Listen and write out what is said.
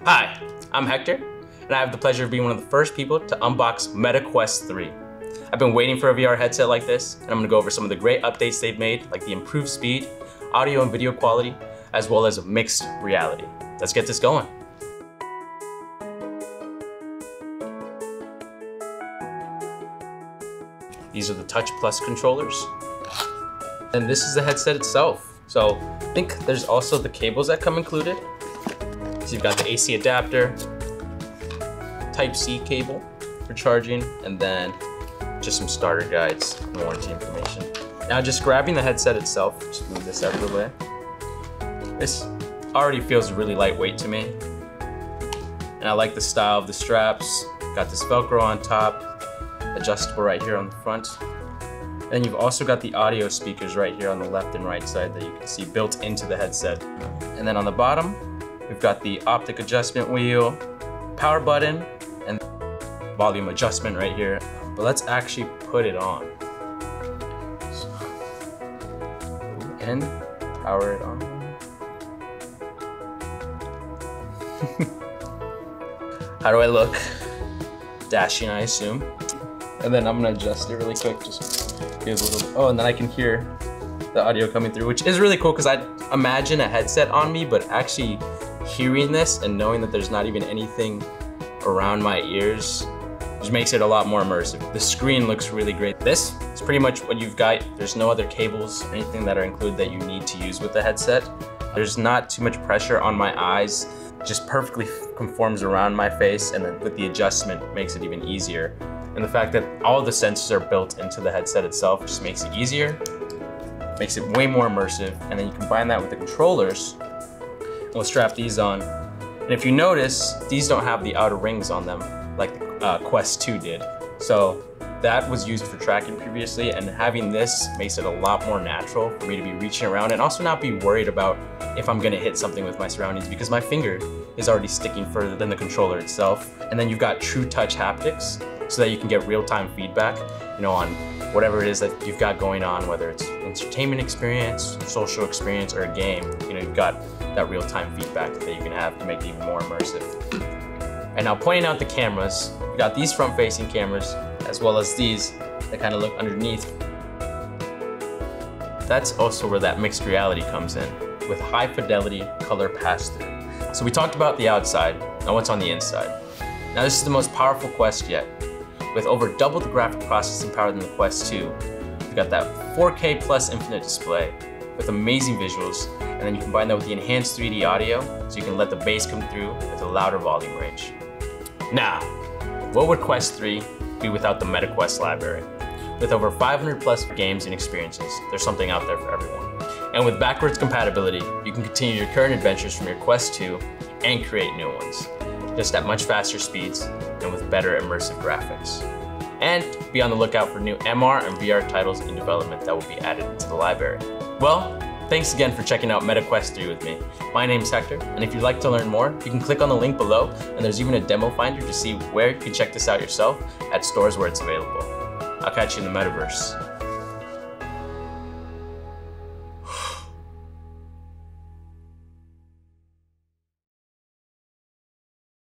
Hi, I'm Hector, and I have the pleasure of being one of the first people to unbox Meta Quest 3. I've been waiting for a VR headset like this, and I'm gonna go over some of the great updates they've made, like the improved speed, audio and video quality, as well as mixed reality. Let's get this going. These are the Touch Plus controllers. And this is the headset itself. So I think there's also the cables that come included. So you've got the AC adapter, Type-C cable for charging, and then just some starter guides and warranty information. Now just grabbing the headset itself, just move this out of the way. This already feels really lightweight to me. And I like the style of the straps. Got this Velcro on top, adjustable right here on the front. And you've also got the audio speakers right here on the left and right side that you can see built into the headset. And then on the bottom, we've got the optic adjustment wheel, power button, and volume adjustment right here. But let's actually put it on. And power it on. How do I look? Dashing, I assume. And then I'm gonna adjust it really quick, just give a little, oh, and then I can hear the audio coming through, which is really cool because I imagine a headset on me, but actually hearing this and knowing that there's not even anything around my ears just makes it a lot more immersive. The screen looks really great. This is pretty much what you've got. There's no other cables or anything that are included that you need to use with the headset. There's not too much pressure on my eyes. It just perfectly conforms around my face, and then with the adjustment makes it even easier. And the fact that all of the sensors are built into the headset itself just makes it easier, makes it way more immersive, and then you combine that with the controllers. We'll strap these on. And if you notice, these don't have the outer rings on them like the Quest 2 did. So that was used for tracking previously, and having this makes it a lot more natural for me to be reaching around and also not be worried about if I'm gonna hit something with my surroundings because my finger is already sticking further than the controller itself. And then you've got true touch haptics so that you can get real-time feedback, on whatever it is that you've got going on, whether it's entertainment experience, social experience, or a game. You've got that real-time feedback that you can have to make it even more immersive. And now pointing out the cameras, we've got these front-facing cameras, as well as these that kind of look underneath. That's also where that mixed reality comes in, with high fidelity color pass-through. So we talked about the outside, now what's on the inside. Now this is the most powerful Quest yet. With over double the graphic processing power than the Quest 2, you've got that 4K plus infinite display with amazing visuals, and then you combine that with the enhanced 3D audio so you can let the bass come through with a louder volume range. Now, what would Quest 3 be without the Meta Quest library? With over 500 plus games and experiences, there's something out there for everyone. And with backwards compatibility, you can continue your current adventures from your Quest 2 and create new ones, just at much faster speeds and with better immersive graphics. And be on the lookout for new MR and VR titles in development that will be added to the library. Well, thanks again for checking out Meta Quest 3 with me. My name's Hector, and if you'd like to learn more, you can click on the link below, and there's even a demo finder to see where you can check this out yourself at stores where it's available. I'll catch you in the metaverse.